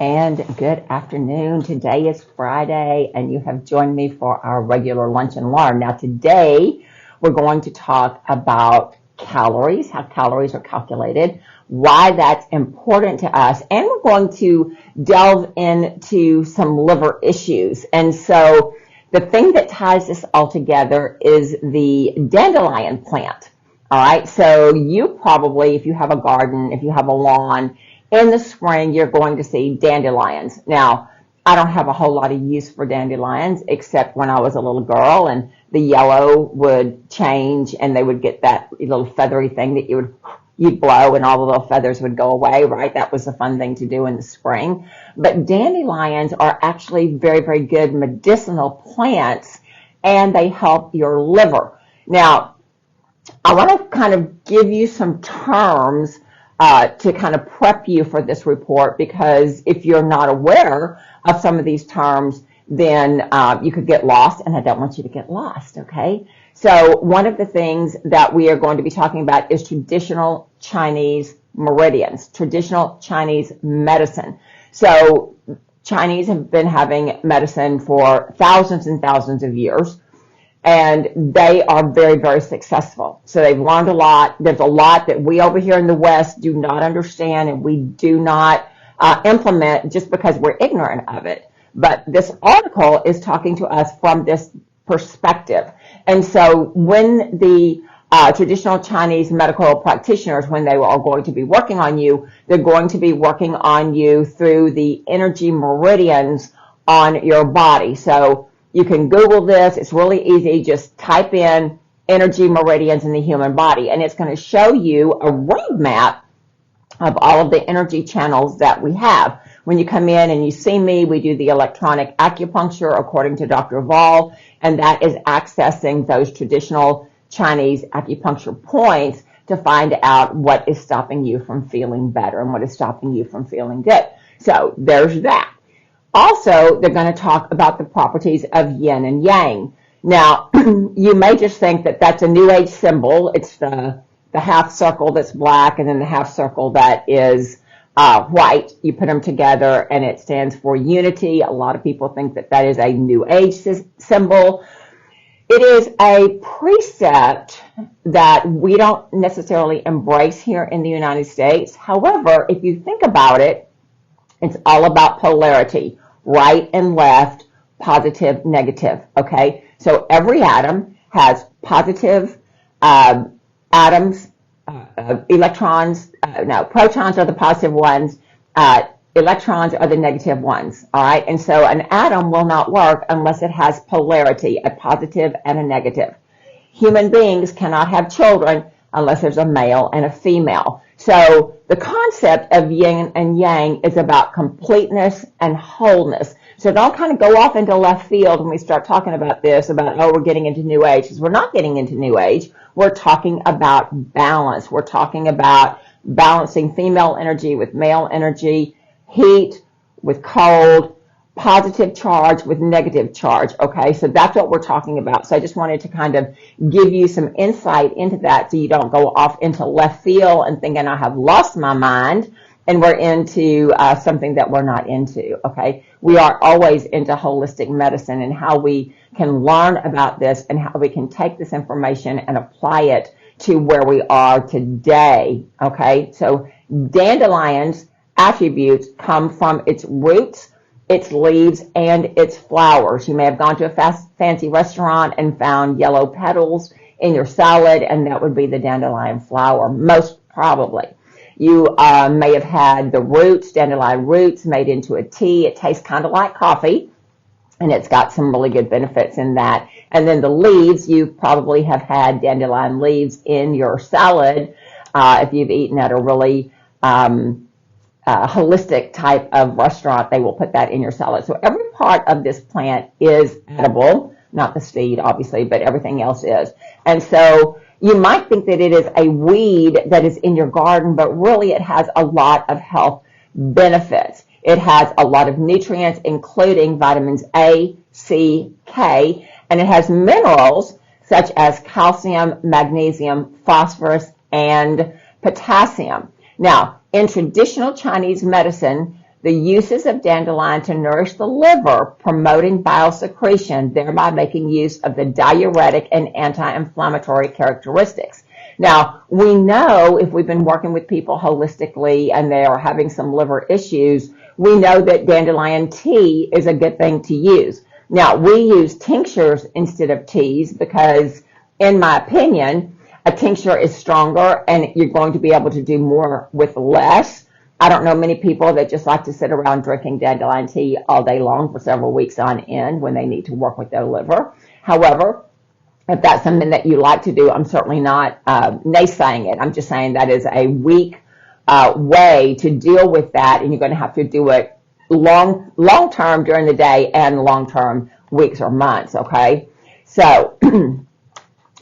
And good afternoon. Today is Friday, and you have joined me for our regular lunch and learn. Now, today we're going to talk about calories, how calories are calculated, why that's important to us, and we're going to delve into some liver issues. And so the thing that ties this all together is the dandelion plant. All right, so you probably, if you have a garden, if you have a lawn, in the spring, you're going to see dandelions. Now, I don't have a whole lot of use for dandelions, except when I was a little girl and the yellow would change and they would get that little feathery thing that you'd blow and all the little feathers would go away, right? That was a fun thing to do in the spring. But dandelions are actually very, very good medicinal plants, and they help your liver. Now, I want to kind of give you some terms to kind of prep you for this report, because if you're not aware of some of these terms, then you could get lost, and I don't want you to get lost, okay? So one of the things that we are going to be talking about is traditional Chinese meridians, traditional Chinese medicine. So Chinese have been having medicine for thousands and thousands of years, and they are very, very successful. So they've learned a lot. There's a lot that we over here in the West do not understand, and we do not implement just because we're ignorant of it. But this article is talking to us from this perspective. And so when the traditional Chinese medical practitioners, when they are going to be working on you, they're going to be working on you through the energy meridians on your body. So you can Google this. It's really easy. Just type in energy meridians in the human body, and it's going to show you a roadmap of all of the energy channels that we have. When you come in and you see me, we do the electronic acupuncture according to Dr. Vol, and that is accessing those traditional Chinese acupuncture points to find out what is stopping you from feeling better and what is stopping you from feeling good. So there's that. Also, they're going to talk about the properties of yin and yang. Now, you may just think that that's a New Age symbol. It's the half circle that's black and then the half circle that is white. You put them together and it stands for unity. A lot of people think that that is a New Age symbol. It is a precept that we don't necessarily embrace here in the United States. However, if you think about it, it's all about polarity, right and left, positive, negative, okay? So every atom has positive atoms, electrons, protons are the positive ones, electrons are the negative ones, all right? And so an atom will not work unless it has polarity, a positive and a negative. Human beings cannot have children unless there's a male and a female. So the concept of yin and yang is about completeness and wholeness. So don't kind of go off into left field when we start talking about this, about, oh, we're getting into New Age, because we're not getting into New Age. We're talking about balance. We're talking about balancing female energy with male energy, heat with cold, positive charge with negative charge, okay? So that's what we're talking about. So I just wanted to kind of give you some insight into that so you don't go off into left field and thinking I have lost my mind and we're into something that we're not into, okay? We are always into holistic medicine and how we can learn about this and how we can take this information and apply it to where we are today, okay? So dandelion's attributes come from its roots, its leaves, and its flowers. You may have gone to a fancy restaurant and found yellow petals in your salad, and that would be the dandelion flower, most probably. You may have had the roots, dandelion roots, made into a tea. It tastes kind of like coffee, and it's got some really good benefits in that. And then the leaves, you probably have had dandelion leaves in your salad if you've eaten at a really holistic type of restaurant, they will put that in your salad. So every part of this plant is edible, not the seed, obviously, but everything else is. And so you might think that it is a weed that is in your garden, but really it has a lot of health benefits. It has a lot of nutrients, including vitamins A, C, K, and it has minerals such as calcium, magnesium, phosphorus, and potassium. Now, in traditional Chinese medicine, The uses of dandelion to nourish the liver, promoting bile secretion, thereby making use of the diuretic and anti-inflammatory characteristics. Now, we know if we've been working with people holistically and they are having some liver issues, we know that dandelion tea is a good thing to use. Now, we use tinctures instead of teas because, in my opinion, a tincture is stronger and you're going to be able to do more with less. I don't know many people that just like to sit around drinking dandelion tea all day long for several weeks on end when they need to work with their liver. However, if that's something that you like to do, I'm certainly not naysaying it. I'm just saying that is a weak way to deal with that, and you're going to have to do it long term during the day and long term weeks or months, okay? So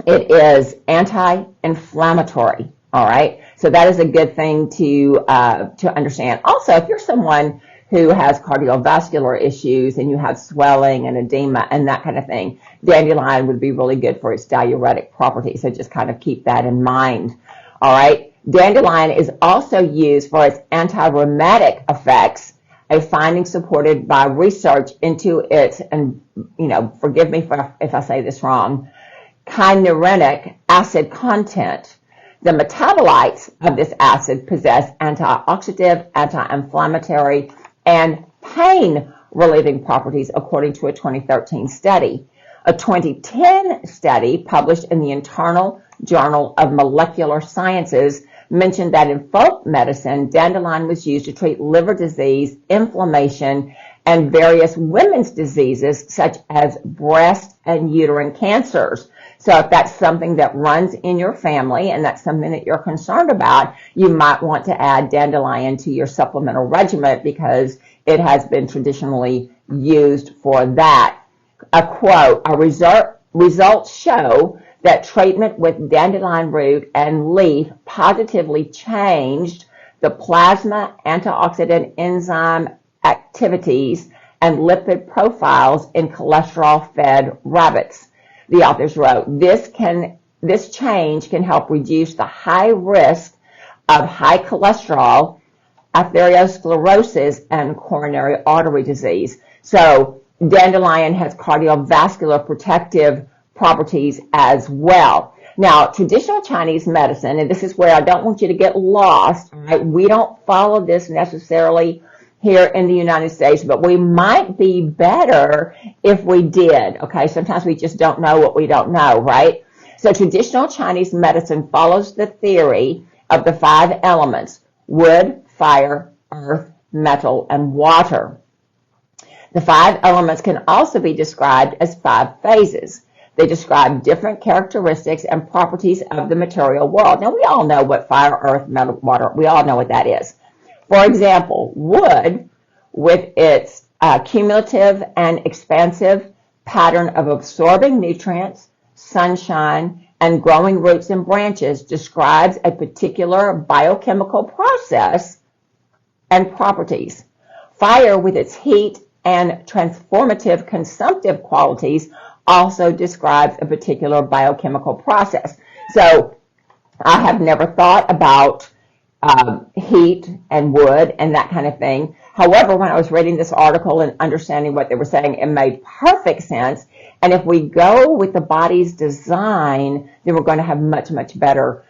it is anti-inflammatory, all right? So that is a good thing to understand. Also, if you're someone who has cardiovascular issues and you have swelling and edema and that kind of thing, dandelion would be really good for its diuretic properties. So just kind of keep that in mind, all right? Dandelion is also used for its anti-rheumatic effects, a finding supported by research into its, and forgive me if I say this wrong, kynurenic acid content. The metabolites of this acid possess antioxidant, anti-inflammatory, and pain-relieving properties, according to a 2013 study. A 2010 study published in the Internal Journal of Molecular Sciences mentioned that in folk medicine, dandelion was used to treat liver disease, inflammation, and various women's diseases such as breast and uterine cancers. So if that's something that runs in your family and that's something that you're concerned about, you might want to add dandelion to your supplemental regimen because it has been traditionally used for that. A quote, results show that treatment with dandelion root and leaf positively changed the plasma antioxidant enzyme activities and lipid profiles in cholesterol-fed rabbits. The authors wrote, this change can help reduce the high risk of high cholesterol, atherosclerosis, and coronary artery disease. So dandelion has cardiovascular protective properties as well. Now, traditional Chinese medicine, and this is where I don't want you to get lost, right? We don't follow this necessarily here in the United States, but we might be better if we did, okay? Sometimes we just don't know what we don't know, right? So traditional Chinese medicine follows the theory of the 5 elements: wood, fire, earth, metal, and water. The 5 elements can also be described as 5 phases. They describe different characteristics and properties of the material world. Now, we all know what fire, earth, metal, water, we all know what that is. For example, wood, with its cumulative and expansive pattern of absorbing nutrients, sunshine, and growing roots and branches, describes a particular biochemical process and properties. Fire, with its heat and transformative consumptive qualities, also describes a particular biochemical process. So I have never thought about heat and wood and that kind of thing. However, when I was reading this article and understanding what they were saying, it made perfect sense. And if we go with the body's design, then we're going to have much, much better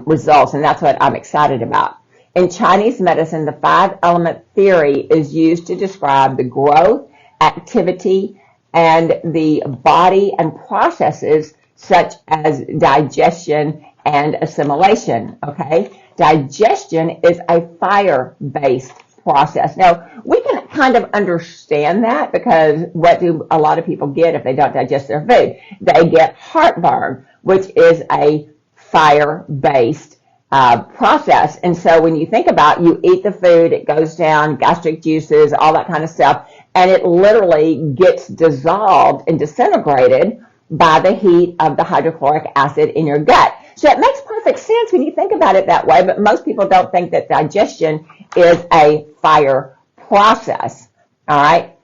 results. And that's what I'm excited about. In Chinese medicine, the 5-element theory is used to describe the growth, activity, and the body and processes such as digestion and assimilation, okay? Digestion is a fire-based process. Now, we can kind of understand that because what do a lot of people get if they don't digest their food? They get heartburn, which is a fire-based process. And so when you think about you eat the food, it goes down, gastric juices, all that kind of stuff, and it literally gets dissolved and disintegrated by the heat of the hydrochloric acid in your gut. So it makes perfect sense when you think about it that way, but most people don't think that digestion is a fire process, all right?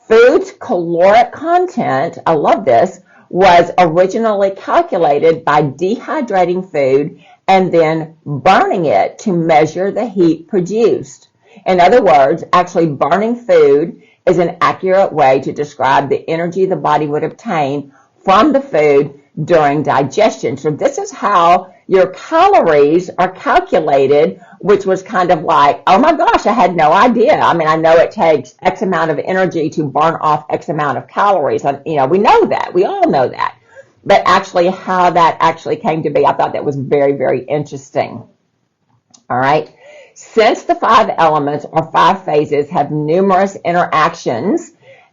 Food's caloric content, I love this, was originally calculated by dehydrating food and then burning it to measure the heat produced. In other words, actually burning food is an accurate way to describe the energy the body would obtain from the food during digestion. So this is how your calories are calculated, which was kind of like, oh my gosh, I had no idea. I mean, I know it takes X amount of energy to burn off X amount of calories. We know that. We all know that. But actually how that actually came to be, I thought that was very, very interesting. All right. Since the 5 elements or 5 phases have numerous interactions,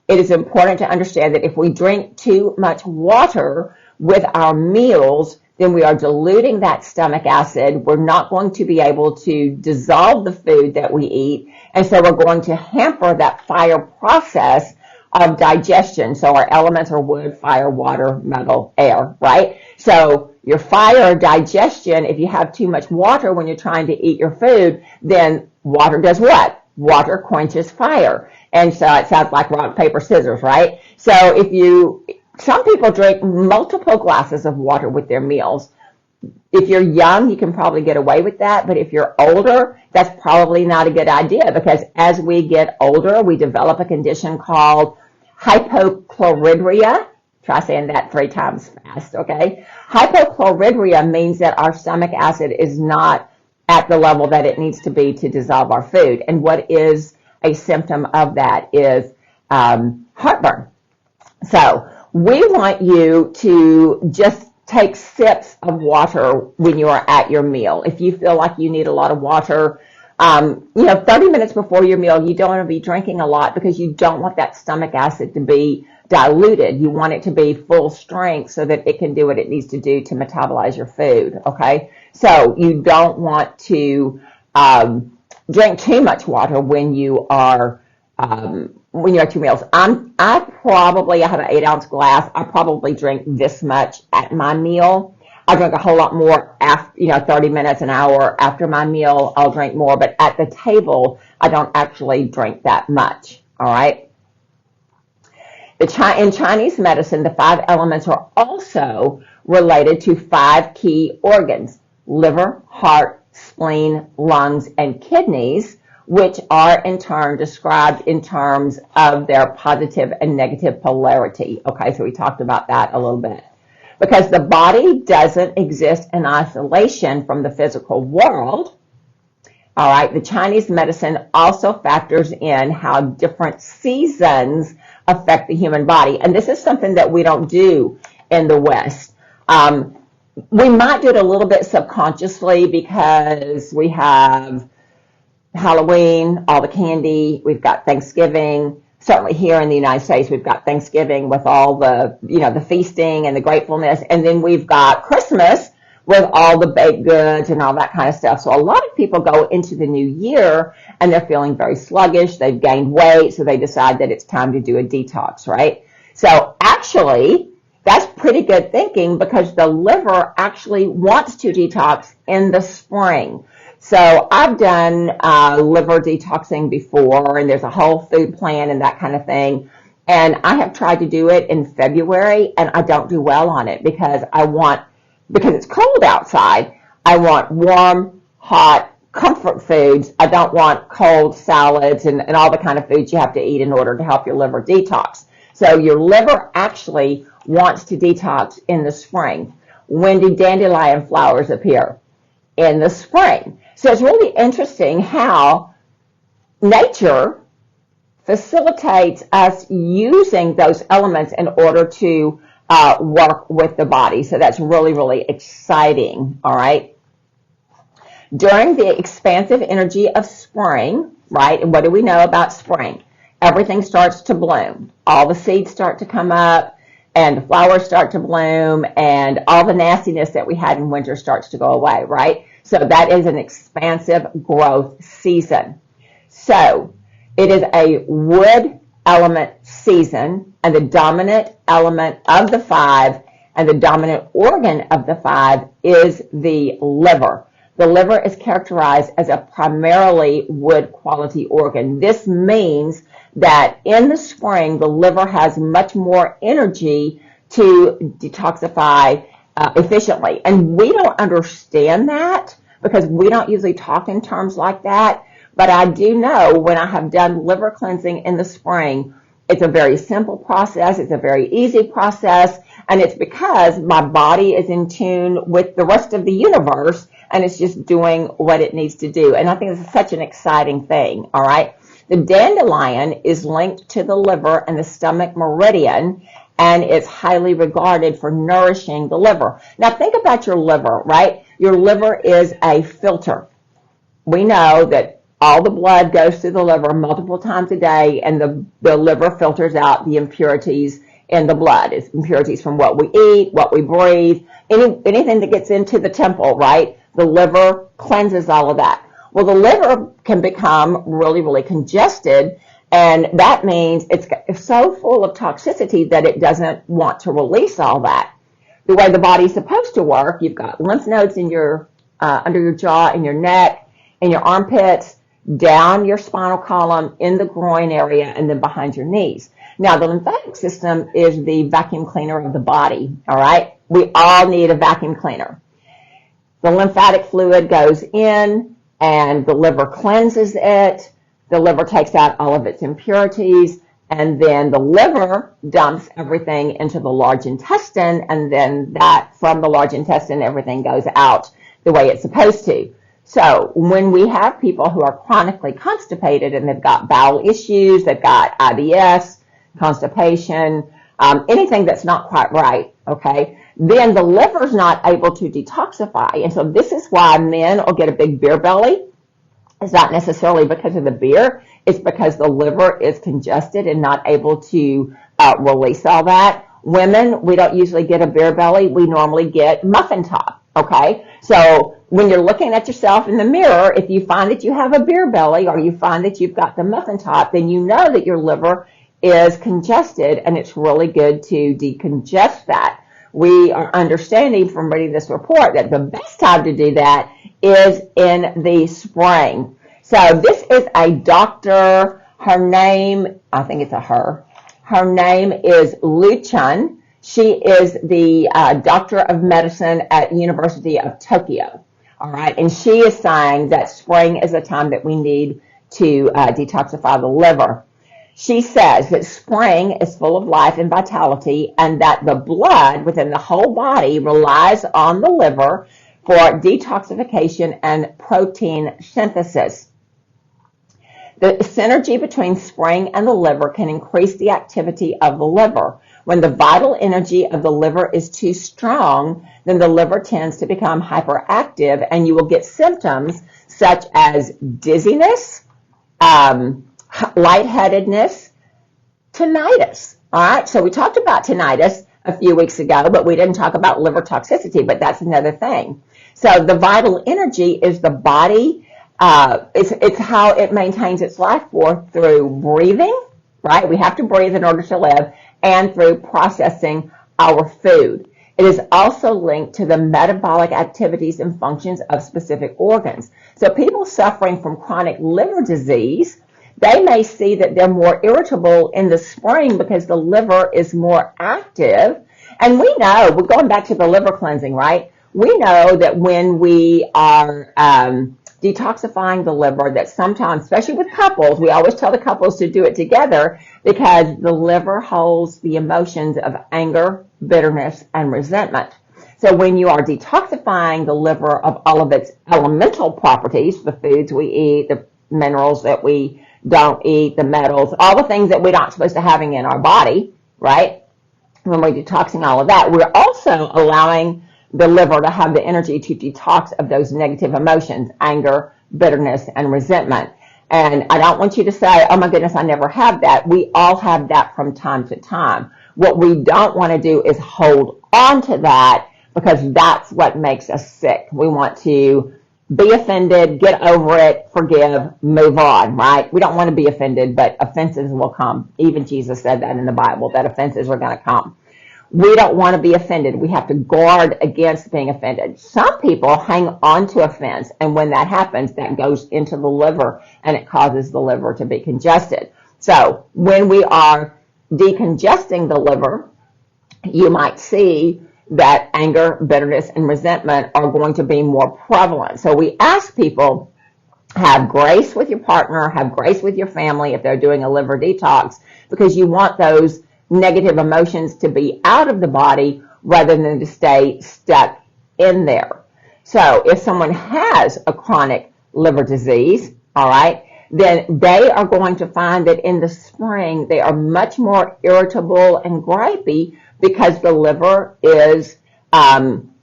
it is important to understand that if we drink too much water with our meals, then we are diluting that stomach acid. We're not going to be able to dissolve the food that we eat, and so we're going to hamper that fire process of digestion. So our elements are wood, fire, water, metal, air, right? So your fire digestion, if you have too much water when you're trying to eat your food, then water does what? Water quenches fire. And so it sounds like rock, paper, scissors, right? So some people drink multiple glasses of water with their meals. If you're young, you can probably get away with that. But if you're older, that's probably not a good idea, because as we get older, we develop a condition called hypochlorhydria. Try saying that 3 times fast, okay? Hypochlorhydria means that our stomach acid is not at the level that it needs to be to dissolve our food. And what is a symptom of that is heartburn. So we want you to just take sips of water when you are at your meal. If you feel like you need a lot of water, 30 minutes before your meal, you don't want to be drinking a lot, because you don't want that stomach acid to be diluted. You want it to be full strength so that it can do what it needs to do to metabolize your food, okay? So you don't want to drink too much water when you are when you're at your meals. I have an 8-ounce glass. I probably drink this much at my meal. I drink a whole lot more after, 30 minutes, an hour after my meal, I'll drink more. But at the table, I don't actually drink that much, all right? In Chinese medicine, the 5 elements are also related to 5 key organs: liver, heart, spleen, lungs, and kidneys, which are in turn described in terms of their positive and negative polarity. Okay, so we talked about that a little bit. Because the body doesn't exist in isolation from the physical world, all right, the Chinese medicine also factors in how different seasons affect the human body. And this is something that we don't do in the West. We might do it a little bit subconsciously, because we have Halloween, all the candy, we've got Thanksgiving. Certainly here in the United States, we've got Thanksgiving with all the, the feasting and the gratefulness. And then we've got Christmas with all the baked goods and all that kind of stuff. So a lot of people go into the new year and they're feeling very sluggish. They've gained weight, so they decide that it's time to do a detox, right? So actually, that's pretty good thinking, because the liver actually wants to detox in the spring. So I've done liver detoxing before, and there's a whole food plan and that kind of thing. And I have tried to do it in February, and I don't do well on it, because it's cold outside, I want warm, hot, comfort foods. I don't want cold salads and all the kind of foods you have to eat in order to help your liver detox. So your liver actually wants to detox in the spring. When do dandelion flowers appear? In the spring. So it's really interesting how nature facilitates us using those elements in order to work with the body. So that's really, really exciting, all right? During the expansive energy of spring, right, and what do we know about spring? Everything starts to bloom. All the seeds start to come up, and the flowers start to bloom, and all the nastiness that we had in winter starts to go away, right? So that is an expansive growth season. So it is a wood element season, and the dominant element of the 5 and the dominant organ of the 5 is the liver. The liver is characterized as a primarily wood quality organ. This means that in the spring, the liver has much more energy to detoxify efficiently. And we don't understand that, because we don't usually talk in terms like that. But I do know when I have done liver cleansing in the spring, it's a very simple process. It's a very easy process. And it's because my body is in tune with the rest of the universe and it's just doing what it needs to do. And I think this is such an exciting thing. All right. The dandelion is linked to the liver and the stomach meridian, and it's highly regarded for nourishing the liver. Now think about your liver, right? Your liver is a filter. We know that all the blood goes through the liver multiple times a day, and the liver filters out the impurities in the blood. It's impurities from what we eat, what we breathe, anything that gets into the temple, right? The liver cleanses all of that. Well, the liver can become really, really congested, and that means it's so full of toxicity that it doesn't want to release all that. The way the body's supposed to work, you've got lymph nodes in your under your jaw, in your neck, in your armpits, down your spinal column, in the groin area, and then behind your knees. Now, the lymphatic system is the vacuum cleaner of the body, all right? We all need a vacuum cleaner. The lymphatic fluid goes in, and the liver cleanses it. The liver takes out all of its impurities, and then the liver dumps everything into the large intestine, and then that from the large intestine, everything goes out the way it's supposed to. So when we have people who are chronically constipated and they've got bowel issues, they've got IBS, constipation, anything that's not quite right, okay, then the liver's not able to detoxify. And so this is why men will get a big beer belly. It's not necessarily because of the beer. It's because the liver is congested and not able to release all that. Women, we don't usually get a beer belly. We normally get muffin top, okay? So when you're looking at yourself in the mirror, if you find that you have a beer belly or you find that you've got the muffin top, then you know that your liver is congested, and it's really good to decongest that. We are understanding from reading this report that the best time to do that is in the spring. So this is a doctor. Her name, I think it's a her. Her name is Lu Chun. She is the doctor of medicine at University of Tokyo. All right, and she is saying that spring is a time that we need to detoxify the liver. She says that spring is full of life and vitality, and that the blood within the whole body relies on the liver for detoxification and protein synthesis. The synergy between spring and the liver can increase the activity of the liver. When the vital energy of the liver is too strong, then the liver tends to become hyperactive, and you will get symptoms such as dizziness, lightheadedness, tinnitus. All right, so we talked about tinnitus a few weeks ago, but we didn't talk about liver toxicity, but that's another thing. So the vital energy is the body, it's how it maintains its life force through breathing, right? We have to breathe in order to live, and through processing our food. It is also linked to the metabolic activities and functions of specific organs. So people suffering from chronic liver disease, they may see that they're more irritable in the spring because the liver is more active. And we know, we're going back to the liver cleansing, right? We know that when we are detoxifying the liver, that sometimes, especially with couples, we always tell the couples to do it together because the liver holds the emotions of anger, bitterness, and resentment. So when you are detoxifying the liver of all of its elemental properties, the foods we eat, the minerals that we don't eat, the metals, all the things that we're not supposed to having in our body, right? When we're detoxing all of that, we're also allowing the liver to have the energy to detox of those negative emotions, anger, bitterness, and resentment. And I don't want you to say, oh my goodness, I never have that. We all have that from time to time. What we don't want to do is hold on to that, because that's what makes us sick. We want to be offended, get over it, forgive, move on, right? We don't want to be offended, but offenses will come. Even Jesus said that in the Bible, that offenses are going to come. We don't want to be offended. We have to guard against being offended. Some people hang on to offense, and when that happens, that goes into the liver, and it causes the liver to be congested. So when we are decongesting the liver, you might see that anger, bitterness, and resentment are going to be more prevalent. So we ask people, Have grace with your partner, have grace with your family if they're doing a liver detox, because you want those negative emotions to be out of the body rather than to stay stuck in there. So if someone has a chronic liver disease, all right, then they are going to find that in the spring they are much more irritable and gripey because the liver is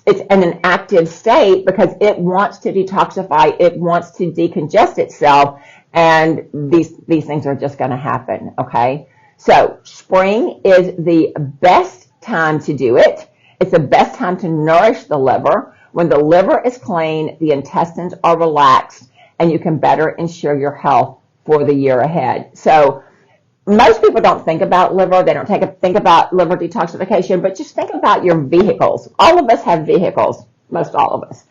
it's in an active state because it wants to detoxify, it wants to decongest itself, and these things are just going to happen, okay? So spring is the best time to do it. It's the best time to nourish the liver. When the liver is clean, the intestines are relaxed, and you can better ensure your health for the year ahead. So most people don't think about liver. They don't think about liver detoxification, but just think about your vehicles. All of us have vehicles, most all of us.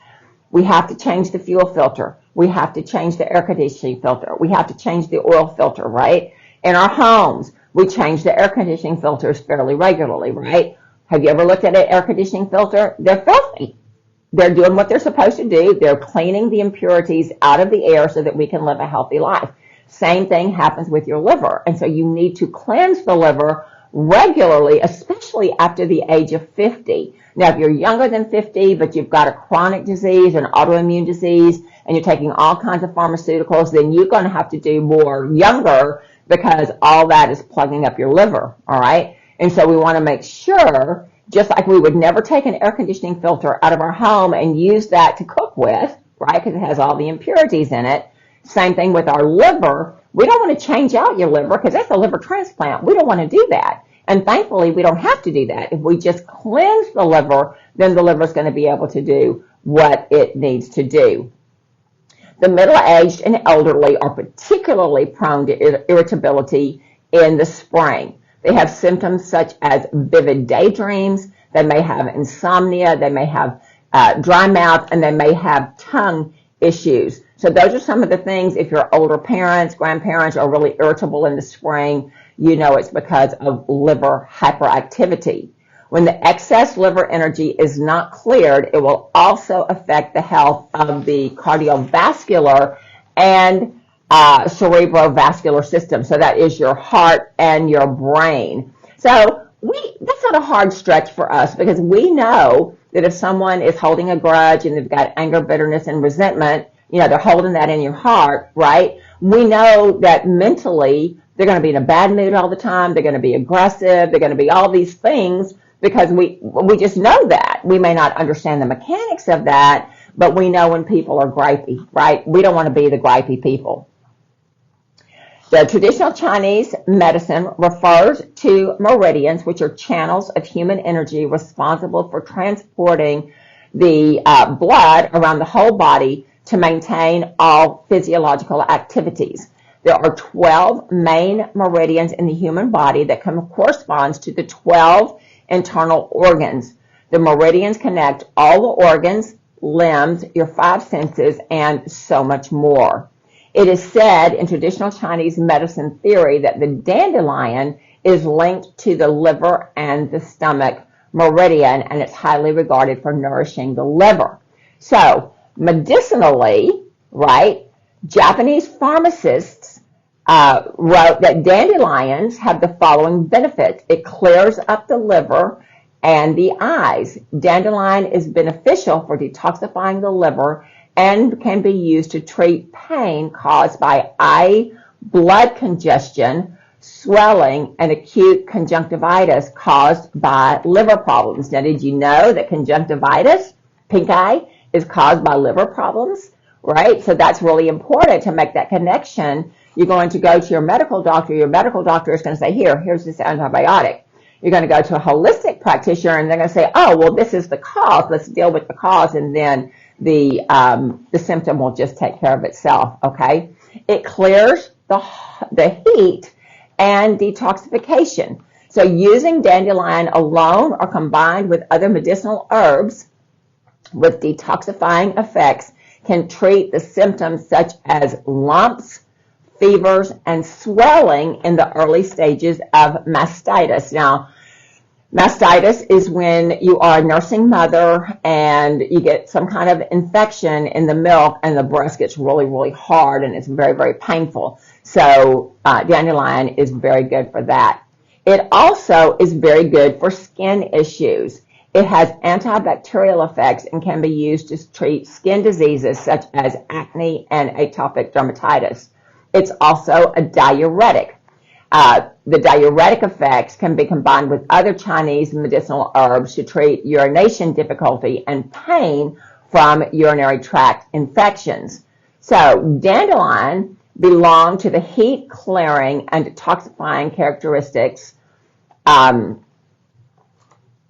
We have to change the fuel filter. We have to change the air conditioning filter. We have to change the oil filter, right? In our homes, we change the air conditioning filters fairly regularly, right? Have you ever looked at an air conditioning filter? They're filthy. They're doing what they're supposed to do. They're cleaning the impurities out of the air so that we can live a healthy life. Same thing happens with your liver. And so you need to cleanse the liver regularly, especially after the age of 50. Now, if you're younger than 50, but you've got a chronic disease, an autoimmune disease, and you're taking all kinds of pharmaceuticals, then you're going to have to do more younger because all that is plugging up your liver, all right? And so we want to make sure, just like we would never take an air conditioning filter out of our home and use that to cook with, right, because it has all the impurities in it. Same thing with our liver. We don't want to change out your liver because that's a liver transplant. We don't want to do that. And thankfully, we don't have to do that. If we just cleanse the liver, then the liver is going to be able to do what it needs to do. The middle-aged and elderly are particularly prone to irritability in the spring. They have symptoms such as vivid daydreams. They may have insomnia. They may have dry mouth, and they may have tongue issues. So those are some of the things. If your older parents, grandparents are really irritable in the spring, you know it's because of liver hyperactivity. When the excess liver energy is not cleared, it will also affect the health of the cardiovascular and cerebrovascular system. So that is your heart and your brain. So that's not a hard stretch for us because we know that if someone is holding a grudge and they've got anger, bitterness, and resentment, they're holding that in your heart, right? We know that mentally they're going to be in a bad mood all the time. They're going to be aggressive. They're going to be all these things because we just know that. We may not understand the mechanics of that, but we know when people are gripey, right? We don't want to be the gripey people. The traditional Chinese medicine refers to meridians, which are channels of human energy responsible for transporting the blood around the whole body to maintain all physiological activities. There are 12 main meridians in the human body that corresponds to the 12 internal organs. The meridians connect all the organs, limbs, your 5 senses, and so much more. It is said in traditional Chinese medicine theory that the dandelion is linked to the liver and the stomach meridian, and it's highly regarded for nourishing the liver. So, medicinally, right, Japanese pharmacists wrote that dandelions have the following benefits. It clears up the liver and the eyes. Dandelion is beneficial for detoxifying the liver and can be used to treat pain caused by eye blood congestion, swelling, and acute conjunctivitis caused by liver problems. Now, did you know that conjunctivitis, pink eye, is caused by liver problems, right? So that's really important to make that connection. You're going to go to your medical doctor. Your medical doctor is going to say, here's this antibiotic. You're going to go to a holistic practitioner, and they're going to say, oh, well, this is the cause. Let's deal with the cause, and then the symptom will just take care of itself, okay? It clears the heat and detoxification. So using dandelion alone or combined with other medicinal herbs with detoxifying effects can treat the symptoms such as lumps, fevers, and swelling in the early stages of mastitis. Now, Mastitis is when you are a nursing mother and you get some kind of infection in the milk and the breast gets really, really hard and it's very, very painful. So dandelion is very good for that. It also is very good for skin issues. It has antibacterial effects and can be used to treat skin diseases such as acne and atopic dermatitis. It's also a diuretic. The diuretic effects can be combined with other Chinese medicinal herbs to treat urination difficulty and pain from urinary tract infections. So dandelion belong to the heat clearing and detoxifying characteristics.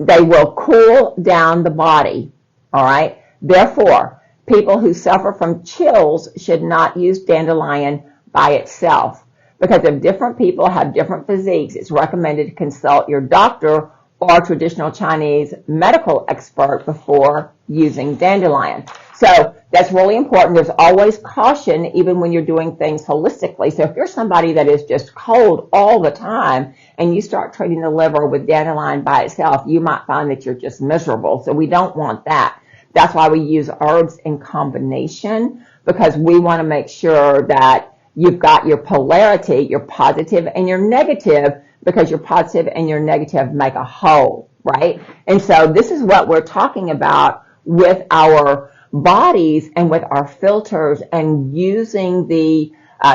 They will cool down the body, all right? Therefore, people who suffer from chills should not use dandelion by itself. Because if different people have different physiques, it's recommended to consult your doctor or traditional Chinese medical expert before using dandelion. So that's really important. There's always caution even when you're doing things holistically. So if you're somebody that is just cold all the time and you start treating the liver with dandelion by itself, you might find that you're just miserable. So we don't want that. That's why we use herbs in combination, because we want to make sure that you've got your polarity, your positive and your negative, because your positive and your negative make a whole, right? And so this is what we're talking about with our bodies and with our filters and using the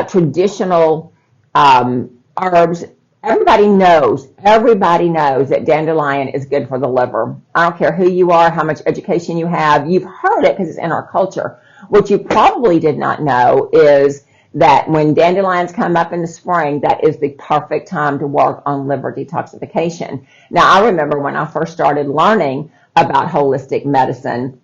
traditional herbs. Everybody knows that dandelion is good for the liver. I don't care who you are, how much education you have. You've heard it because it's in our culture. What you probably did not know is that when dandelions come up in the spring, that is the perfect time to work on liver detoxification. Now, I remember when I first started learning about holistic medicine,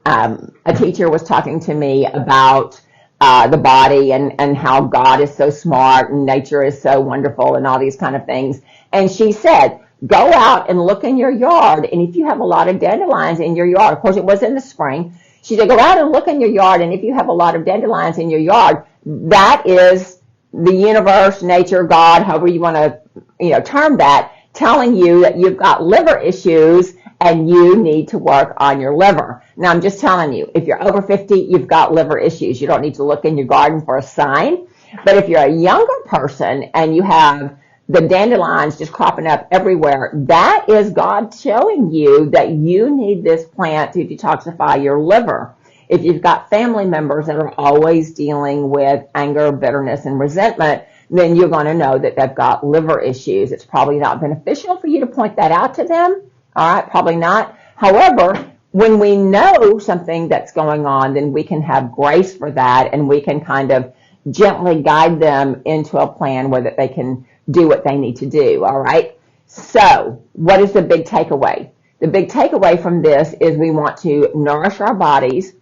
a teacher was talking to me about the body and how God is so smart and nature is so wonderful and all these kind of things. And she said, go out and look in your yard, and if you have a lot of dandelions in your yard, of course it was in the spring, she said, go out and look in your yard, and if you have a lot of dandelions in your yard, that is the universe, nature, God, however you want to term that, telling you that you've got liver issues and you need to work on your liver. Now, I'm just telling you, if you're over 50, you've got liver issues. You don't need to look in your garden for a sign. But if you're a younger person and you have the dandelions just cropping up everywhere, that is God showing you that you need this plant to detoxify your liver. If you've got family members that are always dealing with anger, bitterness, and resentment, then you're going to know that they've got liver issues. It's probably not beneficial for you to point that out to them. All right, probably not. However, when we know something that's going on, then we can have grace for that, and we can kind of gently guide them into a plan where that they can do what they need to do. All right. So what is the big takeaway? The big takeaway from this is we want to nourish our bodies.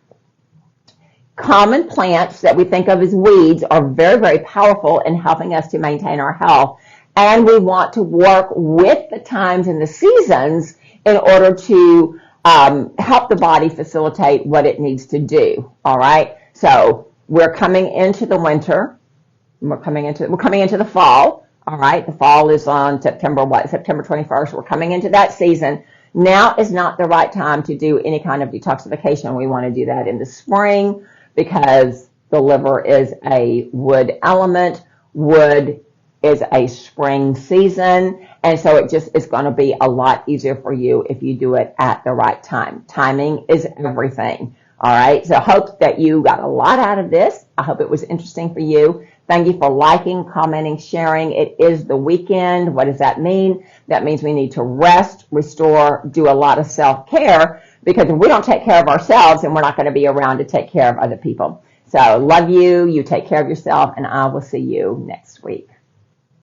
Common plants that we think of as weeds are very, very powerful in helping us to maintain our health. And we want to work with the times and the seasons in order to help the body facilitate what it needs to do. All right. So we're coming into the winter. We're coming into the fall. All right. The fall is on September 21st. We're coming into that season. Now is not the right time to do any kind of detoxification. We want to do that in the spring because the liver is a wood element. Wood is a spring season. And so it just is going to be a lot easier for you if you do it at the right time. Timing is everything. All right. So I hope that you got a lot out of this. I hope it was interesting for you. Thank you for liking, commenting, sharing. It is the weekend. What does that mean? That means we need to rest, restore, do a lot of self-care, because if we don't take care of ourselves, then we're not going to be around to take care of other people. So love you. You take care of yourself, and I will see you next week.